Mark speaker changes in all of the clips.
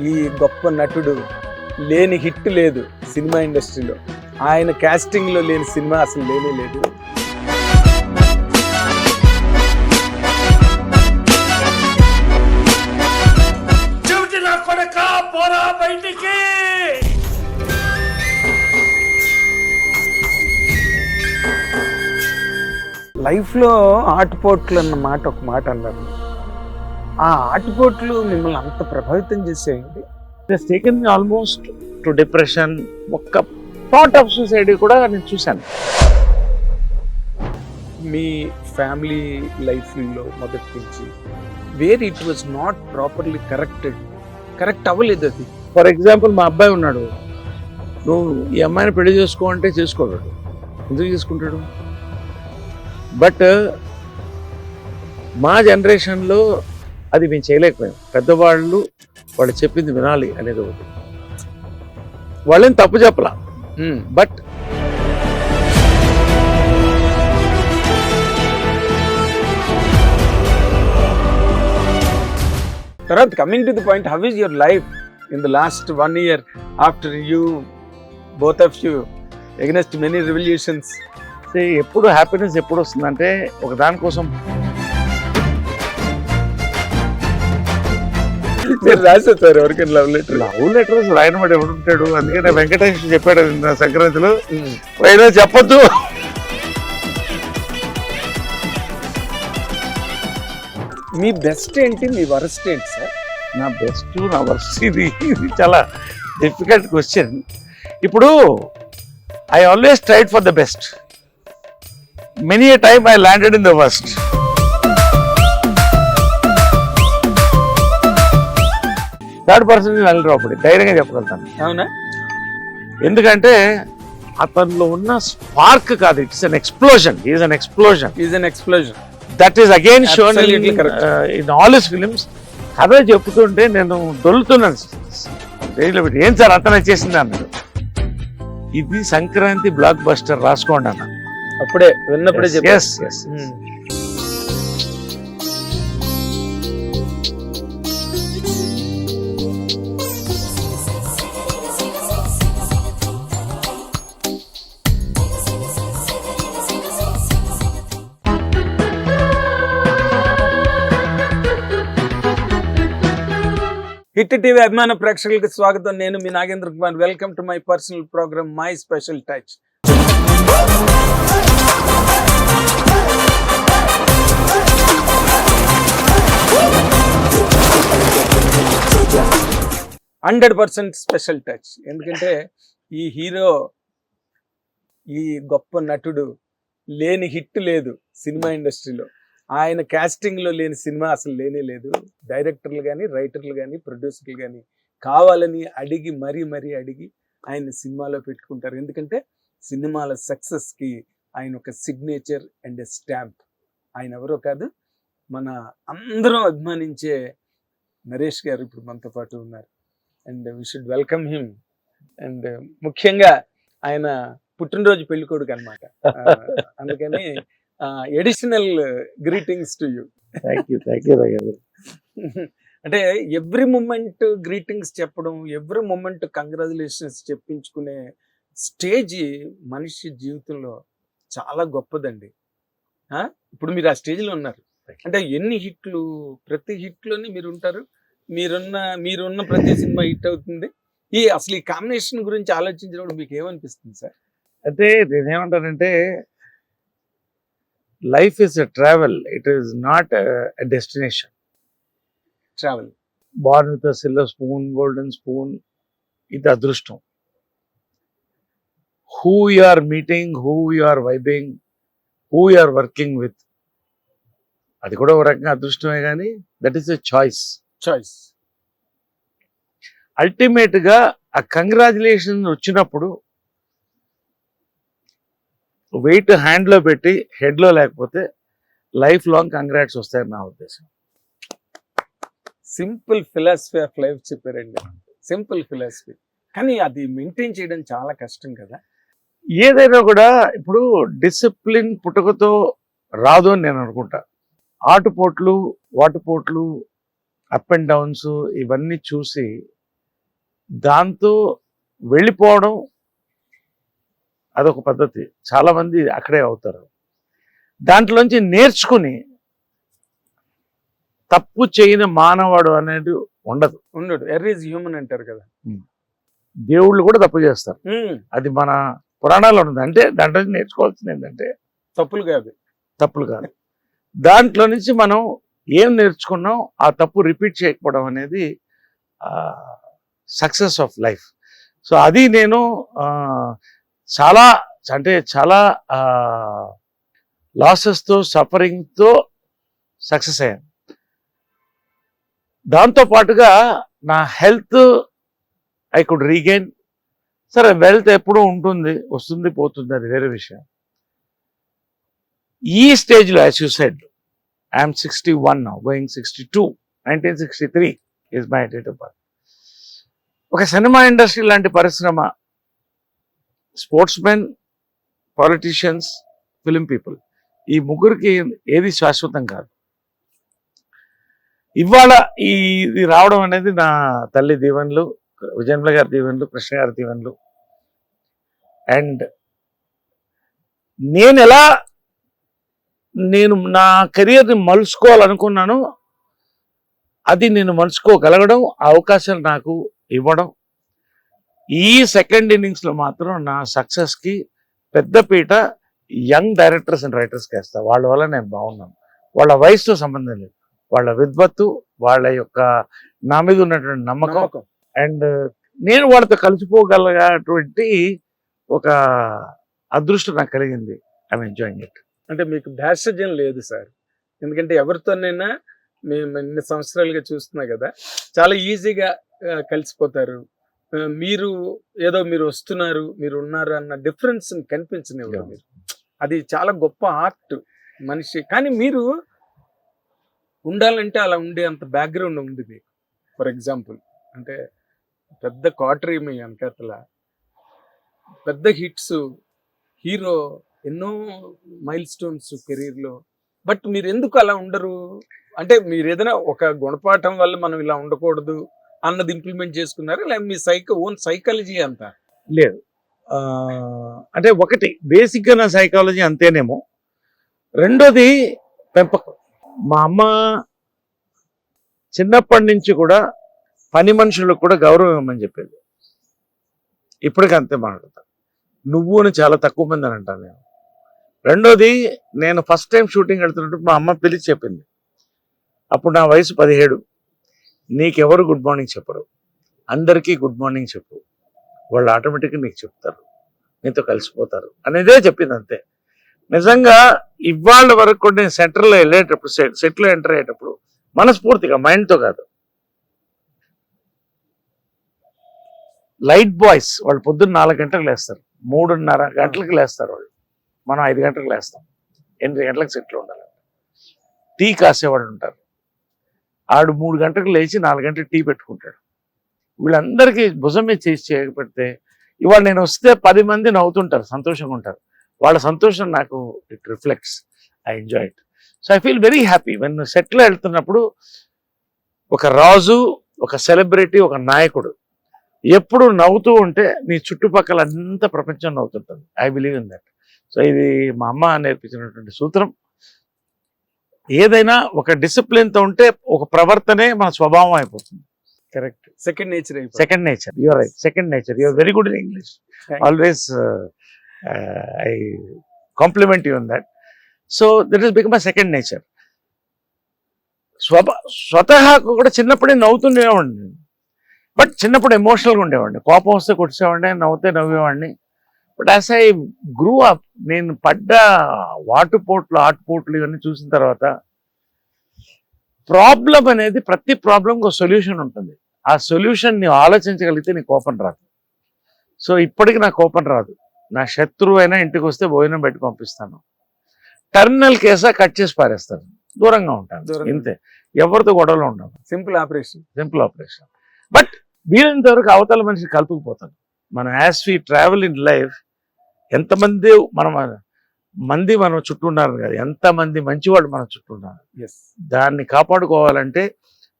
Speaker 1: ఈ గొప్ప నటుడు లేని హిట్ లేదు సినిమా ఇండస్ట్రీలో. ఆయన కాస్టింగ్లో లేని సినిమా అసలు లేనే లేదు. లైఫ్లో ఆటుపోట్లు అన్న మాట ఒక మాట అన్నారు. ఆ ఆటుపోట్లు మిమ్మల్ని అంత ప్రభావితం చేసేయండి?
Speaker 2: It has taken me almost to depression, ఒక్క థాట్ ఆఫ్ సూసైడ్ కూడా నేను చూశాను.
Speaker 1: మీ ఫ్యామిలీ లైఫ్లో మొదటి నుంచి where it was not properly correct అవ్వలేదు అది.
Speaker 2: ఫర్ ఎగ్జాంపుల్, మా అబ్బాయి ఉన్నాడు, నువ్వు ఈ అమ్మాయిని పెళ్లి చేసుకో అంటే చేసుకోలేడు. ఎందుకు చేసుకుంటాడు? బట్ మా జనరేషన్లో అది మేము చేయలేకపోయాం. పెద్దవాళ్ళు వాళ్ళు చెప్పింది వినాలి అనేది ఒకటి. వాళ్ళని తప్పు చెప్పలా, బట్
Speaker 1: తర్వాత coming to the point, how is your life in the last 1 year after you both of you against many revolutions?
Speaker 2: ఎప్పుడు హ్యాపీనెస్ ఎప్పుడు వస్తుందంటే ఒక దానికోసం
Speaker 1: రాశారు సార్ ఎవరికైనా లవ్
Speaker 2: లెటర్స్ రాయన వాడు ఎవడు ఉంటాడు? అందుకనే వెంకటేష్ చెప్పాడు సంక్రాంతిలో, అయినా చెప్పొద్దు.
Speaker 1: మీ బెస్ట్ ఏంటి, మీ వరస్ట్ ఏంటి సార్?
Speaker 2: నా బెస్ట్, నా వర్స్ట్, ఇది చాలా డిఫికల్ట్ క్వశ్చన్. ఇప్పుడు I always tried for the best. Many a time I landed in the worst. Third person వెళ్ళరు, అప్పుడు ధైర్యంగా చెప్పగలుగుతాను.
Speaker 1: అవునా?
Speaker 2: ఎందుకంటే అతనిలో ఉన్న స్పార్క్ కాదు, it's an explosion. Is an explosion that is again shown in all his films. కథ చెప్తుంటే నేను దొల్లుతున్నాను స్టేజ్లో పెట్టి, ఏం సార్ అతనే చేసింది అన్నాడు. ఇది సంక్రాంతి బ్లాక్ బస్టర్, రాసుకోండి అన్న.
Speaker 1: అప్పుడే విన్నప్పుడే
Speaker 2: yes.
Speaker 1: హిట్ టీవీ అభిమాన ప్రేక్షకులకు స్వాగతం. నేను మీ Nagendra Kumar. Welcome to my personal program my special touch. 100% special touch. ఎందుకంటే ఈ హీరో, ఈ గొప్ప నటుడు లేని హిట్ లేదు సినిమా ఇండస్ట్రీలో. ఆయన కాస్టింగ్లో లేని సినిమా అసలు లేనే లేదు. డైరెక్టర్లు కానీ, రైటర్లు కానీ, ప్రొడ్యూసర్లు కానీ కావాలని అడిగి మరీ అడిగి ఆయన సినిమాలో పెట్టుకుంటారు. ఎందుకంటే సినిమాల సక్సెస్కి ఆయన ఒక సిగ్నేచర్ అండ్ ఎ స్టాంప్. ఆయన ఎవరో కాదు, మన అందరం అభిమానించే నరేష్ గారు ఇప్పుడు మనతో పాటు ఉన్నారు. And we should welcome him. And ముఖ్యంగా ఆయన పుట్టినరోజు పెళ్ళికొడుకు అనమాట. అందుకని additional greetings to you.
Speaker 2: Thank you.
Speaker 1: అంటే ఎవ్రీ మూమెంట్ గ్రీటింగ్స్ చెప్పడం, ఎవ్రీ మూమెంట్ కంగ్రాచులేషన్స్ చెప్పించుకునే స్టేజ్ మనిషి జీవితంలో చాలా గొప్పదండి. ఇప్పుడు మీరు ఆ స్టేజ్లో ఉన్నారు అంటే ఎన్ని హిట్లు, ప్రతి హిట్లోని మీరు ఉంటారు. మీరున్న ప్రతి సినిమా హిట్ అవుతుంది. అసలు ఈ కాంబినేషన్ గురించి ఆలోచించినప్పుడు మీకు ఏమనిపిస్తుంది సార్?
Speaker 2: అంటే నేనేమంటానంటే, life is a travel, it is not a destination.
Speaker 1: Travel,
Speaker 2: born with silver spoon, golden spoon, ఇది అదృష్టం. Who you are meeting, who you are vibing, who you are working with, అది కూడా ఒక రకంగా అదృష్టమే. కానీ that is a choice. Ultimate గా ఆ కంగ్రాచులేషన్ వచ్చినప్పుడు వెయిట్ హ్యాండ్ లో పెట్టి హెడ్ లో లేకపోతే లైఫ్ లాంగ్ కంగ్రాట్స్ వస్తాయని నా ఉద్దేశం.
Speaker 1: సింపుల్ ఫిలాసఫీ ఆఫ్ లైఫ్ చెప్పారండి. సింపుల్ ఫిలాసఫీ, కానీ అది మెయింటైన్ చేయడం చాలా కష్టం కదా.
Speaker 2: ఏదైనా కూడా ఇప్పుడు డిసిప్లిన్ పుట్టుకతో రాదు అని నేను అనుకుంటా. ఆటుపోట్లు, వాటుపోట్లు, అప్ అండ్ డౌన్స్ ఇవన్నీ చూసి దాంతో వెళ్ళిపోవడం అదొక పద్ధతి. చాలా మంది అక్కడే అవుతారు. దాంట్లోంచి నేర్చుకుని తప్పు చేయని మానవాడు అనేది ఉండదు.
Speaker 1: ఉండడు. ఎర్ర ఈజ్ హ్యూమన్ అంటారు కదా.
Speaker 2: దేవుళ్ళు కూడా తప్పు చేస్తారు. అది మన పురాణాల్లో ఉంది. అంటే దాంట్లో నుంచి నేర్చుకోవాల్సింది ఏంటంటే
Speaker 1: తప్పులు కాదు.
Speaker 2: దాంట్లో నుంచి మనం ఏం నేర్చుకున్నాం, ఆ తప్పు రిపీట్ చేయకపోవడం అనేది సక్సెస్ ఆఫ్ లైఫ్. సో అది నేను చాలా లాసెస్తో సఫరింగ్తో సక్సెస్ అయ్యాను. దాంతో పాటుగా నా హెల్త్ ఐ కుడ్ రీగెయిన్. సరే, వెల్త్ ఎప్పుడూ ఉంటుంది, వస్తుంది పోతుంది, అది వేరే విషయం. ఈ స్టేజ్లో as you said, I'm 61 now, going 62. 1963 is my date of birth. ఒక సినిమా ఇండస్ట్రీ లాంటి పరిశ్రమ, sports men, politicians, film people, ఈ ముగ్గురికి ఏది శాశ్వతం కాదు. ఇవాళ ఇది రావడం అనేది నా తల్లి దీవెనలు, విజయన్మల గారి దీవెనలు, కృష్ణ గారి దీవెనలు. అండ్ నేను నా కెరియర్ని మలుచుకోవాలనుకున్నాను, అది నేను మలుచుకోగలగడం, ఆ అవకాశాలు నాకు ఇవ్వడం. ఈ సెకండ్ ఇన్నింగ్స్లో మాత్రం నా సక్సెస్కి పెద్దపీట యంగ్ డైరెక్టర్స్ అండ్ రైటర్స్కి వేస్తా. వాళ్ళ వల్ల నేను బాగున్నాను. వాళ్ళ వయసుతో సంబంధం లేదు, వాళ్ళ విద్వత్తు, వాళ్ళ యొక్క నా మీద ఉన్నటువంటి నమ్మకం. అండ్ నేను వాళ్ళతో కలిసిపోగలగటువంటి ఒక అదృష్టం నాకు కలిగింది. I'm enjoying it.
Speaker 1: అంటే మీకు భేషజం లేదు సార్. ఎందుకంటే ఎవరితోనైనా మేము ఎన్ని సంవత్సరాలుగా చూస్తున్నా కదా, చాలా ఈజీగా కలిసిపోతారు. మీరు ఏదో మీరు వస్తున్నారు, మీరు ఉన్నారు అన్న డిఫరెన్స్ కనిపించనివ్వదు మీరు. అది చాలా గొప్ప ఆర్ట్ మనిషి. కానీ మీరు ఉండాలంటే అలా ఉండే అంత బ్యాక్గ్రౌండ్ ఉంది మీకు. ఫర్ ఎగ్జాంపుల్, అంటే పెద్ద క్వార్టర్ మీ వెనకాతల పెద్ద హిట్స్, హీరో, ఎన్నో మైల్ స్టోన్స్ కెరీర్లో. బట్ మీరు ఎందుకు అలా ఉండరు? అంటే మీరు ఏదైనా ఒక గుణపాఠం వల్ల మనం ఇలా ఉండకూడదు అన్నది ఇంప్లిమెంట్ చేసుకున్నారా, లేదా మీ ఓన్ సైకాలజీ అంతా?
Speaker 2: లేదు, అంటే ఒకటి బేసిక్గా నా సైకాలజీ అంతేనేమో. రెండోది పెంపకం. మా అమ్మ చిన్నప్పటి నుంచి కూడా పని మనుషులకు కూడా గౌరవం ఇవ్వమని చెప్పేది. ఇప్పటికీ అంతే మాట్లాడతా. నువ్వుని చాలా తక్కువ మంది అని అంటాను నేను. రెండోది, నేను ఫస్ట్ టైం షూటింగ్ వెళ్తున్నప్పుడు మా అమ్మ పిలిచి చెప్పింది. అప్పుడు నా వయసు 17. నీకెవరు గుడ్ మార్నింగ్ చెప్పరు, అందరికీ గుడ్ మార్నింగ్ చెప్పు, వాళ్ళు ఆటోమేటిక్గా నీకు చెప్తారు, నీతో కలిసిపోతారు అనేదే చెప్పింది అంతే. నిజంగా ఇవాళ వరకు కూడా నేను సెంటర్లో వెళ్ళేటప్పుడు, సెట్లో ఎంటర్ అయ్యేటప్పుడు మనస్ఫూర్తిగా, మైండ్తో కాదు, లైట్ బాయ్స్ వాళ్ళు పొద్దున్న 4 గంటలకు లేస్తారు, 3:30 గంటలకు లేస్తారు వాళ్ళు. మనం 5 గంటలకు లేస్తాం. 8 గంటలకు సెట్లో ఉండాలి. టీ కాసేవాడు ఉంటారు, ఆడు 3 గంటలకు లేచి 4 గంటలకు టీ పెట్టుకుంటాడు. వీళ్ళందరికీ భుజం మీద చేసి చేయబడితే ఇవాళ నేను వస్తే 10 మంది నవ్వుతుంటారు, సంతోషంగా ఉంటారు. వాళ్ళ సంతోషం నాకు it reflects. I enjoy it. So I feel very happy when సెట్లో వెళ్తున్నప్పుడు. ఒక రాజు, ఒక సెలబ్రిటీ, ఒక నాయకుడు ఎప్పుడు నవ్వుతూ ఉంటే నీ చుట్టుపక్కల అంత ప్రపంచం నవ్వుతుంటుంది. I believe in that. So ఇది మా అమ్మ నేర్పించినటువంటి సూత్రం. ఏదైనా ఒక డిసిప్లిన్తో ఉంటే ఒక ప్రవర్తనే మన స్వభావం అయిపోతుంది.
Speaker 1: Correct. Second nature.
Speaker 2: You are right. Second nature. You are very good in English. Always I compliment you in that. So that is become a second nature. స్వతహాకు కూడా చిన్నప్పుడే నవ్వుతుండేవాడిని. బట్ చిన్నప్పుడు ఎమోషనల్గా ఉండేవాడిని. కోపం వస్తే కొట్టేవాడిని, నవ్వుతే నవ్వేవాడిని. But as I grew up, నేను పడ్డ ఆటుపోట్లు ఇవన్నీ చూసిన తర్వాత ప్రాబ్లం అనేది, ప్రతి ప్రాబ్లంకి ఒక సొల్యూషన్ ఉంటుంది. ఆ సొల్యూషన్ ని ఆలోచించగలిగితే నీ కోపం రాదు. సో ఇప్పటికి నా కోపం రాదు. నా శత్రువు అయినా ఇంటికి వస్తే భోజనం పెట్టి పంపిస్తాను. టర్మినల్ కేసా కట్ చేసి పారేస్తాను, దూరంగా ఉంటాను, ఇంతే. ఎవరితో గొడవలో ఉంటాను. Simple operation. బట్ వీలైనంత వరకు అవతల మనిషి కలుపుకుపోతాను. మనం as we travel in life, ఎంతమంది మనం చుట్టూ ఉన్నారు కదా, ఎంతమంది మంచివాళ్ళు మన చుట్టూ ఉన్నారు. దాన్ని కాపాడుకోవాలంటే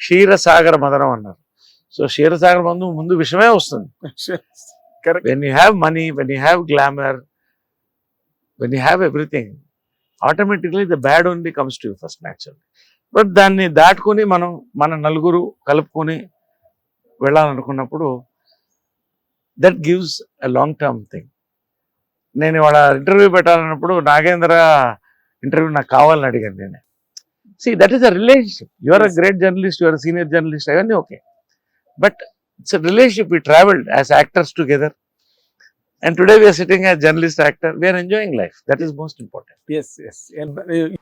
Speaker 2: క్షీరసాగర మదనం అన్నారు. సో క్షీరసాగర్ ముందు విషయమే వస్తుంది.
Speaker 1: Correct.
Speaker 2: When you have money, when you have glamour, when you have everything, automatically the bad only comes to you first, naturally. But దాన్ని దాటుకొని మనం మన నలుగురు కలుపుకొని వెళ్ళాలనుకున్నప్పుడు that gives a long term thing. నేను ఇవాళ ఇంటర్వ్యూ పెట్టాలన్నప్పుడు నాగేంద్ర ఇంటర్వ్యూ నాకు కావాలని అడిగాను నేను. That is a relationship. You are a great journalist, you are a senior journalist, అవన్నీ okay. But it's a relationship. We traveled as actors together, and today we are sitting as journalist actor. We are enjoying life. That is most important.
Speaker 1: Yes.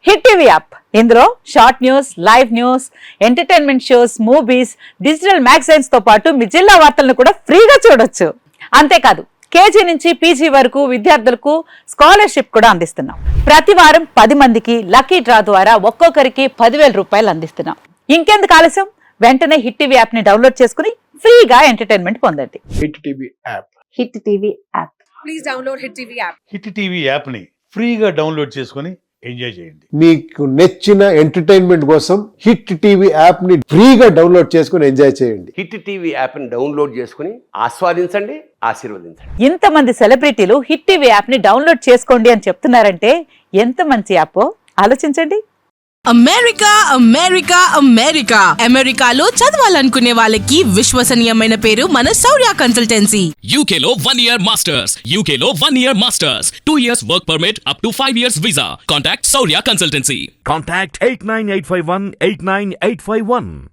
Speaker 3: Hit TV app, ఇందులో short news, live news, entertainment shows, movies, digital magazines తో పాటు మీ జిల్లా వార్తలను కూడా ఫ్రీగా చూడొచ్చు. అంతేకాదు KG నుంచి పీజీ వరకు విద్యార్థులకు స్కాలర్షిప్ కూడా అందిస్తున్నాం. ప్రతి వారం 10 మందికి లక్కీ డ్రా ద్వారా ఒక్కొక్కరికి 10,000 రూపాయలు అందిస్తున్నాం. ఇంకెందుకు ఆలస్యం, వెంటనే హిట్ టీవీ యాప్ ని డౌన్లోడ్ చేసుకుని ఫ్రీగా ఎంటర్టైన్మెంట్ పొందండి.
Speaker 1: Hit TV app.
Speaker 3: Hit TV app.
Speaker 4: Please download hit TV app.
Speaker 5: Hit TV యాప్ని ఫ్రీగా డౌన్లోడ్ చేసుకొని ఎంజాయ్ చేయండి.
Speaker 6: మీకు నచ్చిన ఎంటర్టైన్మెంట్ కోసం హిట్ టీవీ యాప్ ని ఫ్రీగా డౌన్లోడ్ చేసుకొని ఎంజాయ్ చేయండి.
Speaker 7: హిట్ టీవీ యాప్ని డౌన్లోడ్ చేసుకుని ఆస్వాదించండి, ఆశీర్వదించండి.
Speaker 3: ఇంతమంది సెలబ్రిటీలు హిట్ టీవీ యాప్ ని డౌన్లోడ్ చేసుకోండి అని చెప్తున్నారంటే ఎంత మంచి యాప్ ఆలోచించండి.
Speaker 8: అమెరికా అమెరికాలో చదవాలనుకునే వాళ్ళకి విశ్వసనీయమైన పేరు మన శౌర్య కన్సల్టెన్సీ.
Speaker 9: UK లో 1 year masters. UK లో 1 year masters. 2 years work permit up to 5 years visa. Contact Saurya Consultancy.
Speaker 10: Contact 89851 89851.